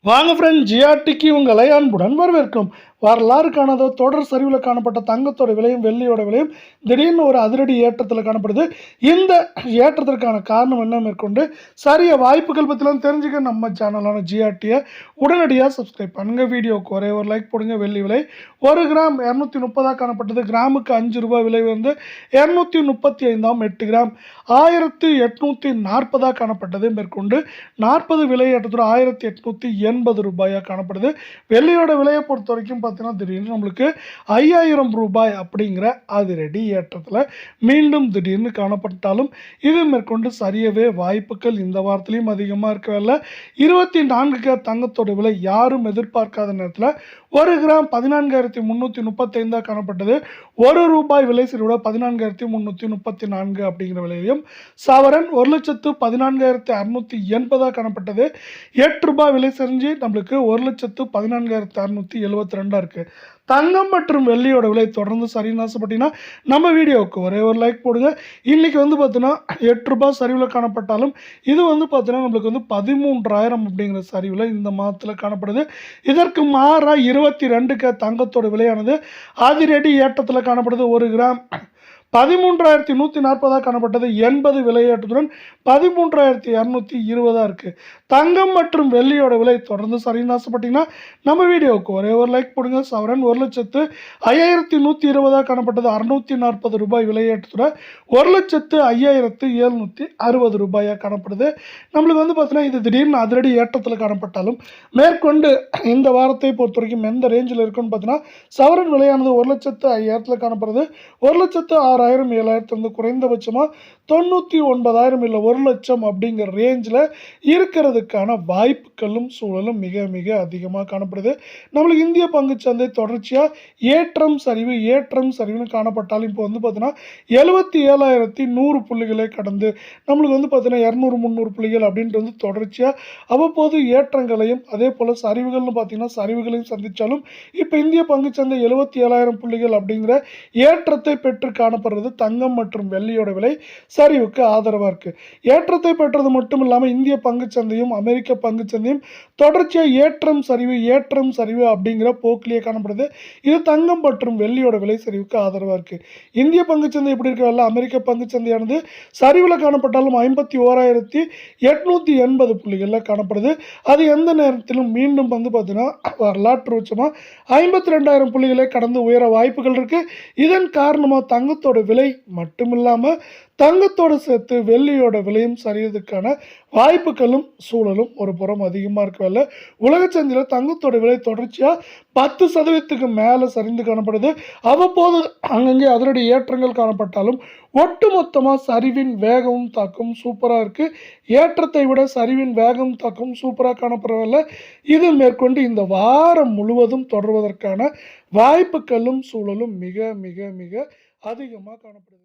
வாங்க ஃப்ரெண்ட், ஜிஆர்டிக்கு உங்களை அன்புடன் வரவேற்கும். வரலாறு காணாத தொடர் சரிவில் காணப்பட்ட தங்கத்தோட விலையும் வெள்ளியோட விலையும் திடீர்னு ஒரு அதிரடி ஏற்றத்தில் காணப்படுது. இந்த ஏற்றத்திற்கான காரணம் என்ன மேற்கொண்டு சரிய வாய்ப்புகள் பற்றிலாம் தெரிஞ்சுக்க நம்ம சேனலான ஜிஆர்டியை உடனடியாக சப்ஸ்கிரைப் பண்ணுங்க. வீடியோக்கு ஒரே ஒரு லைக் போடுங்க. வெள்ளி விலை 1 கிராம் 230 காணப்பட்டது. கிராமுக்கு 5 ரூபாய் விலை வந்து 235 8 கிராம் 1840 காணப்பட்டது. மேற்கொண்டு 40 விலை ஏற்றத்துடன் 1880 ரூபாயாக காணப்படுது. வெள்ளியோட விலையை பொறுத்த வரைக்கும் பார்த்தீங்கன்னா திடீர்னு நம்மளுக்கு 5000 ரூபாய் அப்படிங்கிற அதிரடி ஏற்றத்தில் மீண்டும் திடீர்னு காணப்பட்டாலும் இது மேற்கொண்டு சரியவே வாய்ப்புகள் இந்த வாரத்திலையும் அதிகமாக இருக்கவில்லை. 24 தங்கத்தோட விலை யாரும் எதிர்பார்க்காத நேரத்தில் 1 கிராம் 14,335 காணப்பட்டது. 1 ரூபாய் விலை சரிவோட 14,334 அப்படிங்கிற விலையிலும் சவரன் 1,14,680 காணப்பட்டது. 8 ரூபாய் விலை செஞ்சு நம்மளுக்கு 1,14,672 இருக்கு. தங்கம் மற்றும் வெள்ளியோட விலை தொடர்ந்து சரின்னு ஆசைப்பட்டீங்கன்னா நம்ம வீடியோவுக்கு ஒரே ஒரு லைக் போடுங்க. இன்னைக்கு வந்து பார்த்தீங்கன்னா 8 ரூபாய் சரிவில் காணப்பட்டாலும் இது வந்து பார்த்தீங்கன்னா நம்மளுக்கு வந்து 13,000 அப்படிங்கிற சரிவில் இந்த மாதத்தில் காணப்படுது. இதற்கு மாறாக 22 தங்கத்தோட விலையானது அதிரடி ஏற்றத்தில் காணப்படுது. 1 கிராம் 13,140 காணப்பட்டது. 80 விலையேற்றத்துடன் 13,220 இருக்கு. தங்கம் மற்றும் வெள்ளியோட விலை தொடர்ந்து சரின்னு ஆசைப்பட்டீங்கன்னா நம்ம வீடியோவுக்கு ஒரே ஒரு லைக் போடுங்க. சவரன் 1,05,120 காணப்பட்டது. 640 ரூபாய் விலையேற்றத்துடன் 1,05,760 ரூபாயாக காணப்படுது. நம்மளுக்கு வந்து பார்த்தீங்கன்னா இது திடீர்னு அதிரடி ஏற்றத்தில் காணப்பட்டாலும் மேற்கொண்டு இந்த வாரத்தை பொறுத்த வரைக்கும் எந்த ரேஞ்சில் இருக்குன்னு பார்த்தீங்கன்னா சவரன் விலையானது 1,05,000 காணப்படுது. 1,06,000 7,000 வந்து குறைந்தபட்சமாக 99,000 இல்லை 1 லட்சம் அப்படிங்கிற ரேஞ்சில் இருக்கிறதுக்கான வாய்ப்புகளும் சூழலும் மிக மிக அதிகமாக காணப்படுது. நம்மளுக்கு இந்திய பங்குச்சந்தை தொடர்ச்சியாக ஏற்றம் சரிவுன்னு காணப்பட்டாலும் இப்போ வந்து பார்த்தீங்கன்னா 77,100 புள்ளிகளை கடந்து நம்மளுக்கு வந்து பார்த்தீங்கன்னா 200-300 புள்ளிகள் அப்படின்ட்டு வந்து தொடர்ச்சியாக அவ்வப்போது ஏற்றங்களையும் அதே போல் சரிவுகள்னு பார்த்தீங்கன்னா சரிவுகளையும் சந்தித்தாலும் இப்போ இந்திய பங்குச்சந்தை 77,000 புள்ளிகள் அப்படிங்கிற ஏற்றத்தை பெற்று காணப்படுறது தங்கம் மற்றும் வெள்ளியோட விலை சரிவுக்கு ஆதரவாக இருக்கு. ஏற்றத்தை பெற்றது மட்டும் இல்லாமல் இந்திய பங்குச்சந்தையும் அமெரிக்க பங்குச்சந்தையும் தொடர்ச்சியாக ஏற்றம் சரிவு அப்படிங்கிற போக்கிலேயே காணப்படுது. இது தங்கம் மற்றும் வெள்ளியோட விலை சரிவுக்கு ஆதரவாக இருக்கு. இந்திய பங்குச்சந்தை எப்படி இருக்கவில்லை, அமெரிக்க பங்குச்சந்தையானது சரிவில் காணப்பட்டாலும் 51,880 புள்ளிகளில் காணப்படுது. அது எந்த நேரத்திலும் மீண்டும் வந்து பார்த்தீங்கன்னா வரலாற்று உச்சமாக 52,000 புள்ளிகளை கடந்து உயர வாய்ப்புகள் இருக்கு. இதன் காரணமாக தங்கத்தோட விலை மட்டும் இல்லாமல் தங்கத்தோடு சேர்த்து வெள்ளியோட விலையும் சரியறதுக்கான வாய்ப்புகளும் சூழலும் ஒரு புறம் அதிகமாக இருக்கவில்லை. உலக சந்தையில் தங்கத்தோட விலை தொடர்ச்சியாக 10% மேலே சரிந்து காணப்படுது. அவ்வப்போது அங்கங்கே அதனுடைய ஏற்றங்கள் காணப்பட்டாலும் ஒட்டுமொத்தமாக சரிவின் வேகமும் தாக்கமும் சூப்பராக இருக்குது. ஏற்றத்தை விட சரிவின் வேகம் தாக்கமும் சூப்பராக காணப்படவில்லை. இது மேற்கொண்டு இந்த வாரம் முழுவதும் தொடர்வதற்கான வாய்ப்புகளும் சூழலும் மிக மிக மிக அதிகமாக காணப்படுது.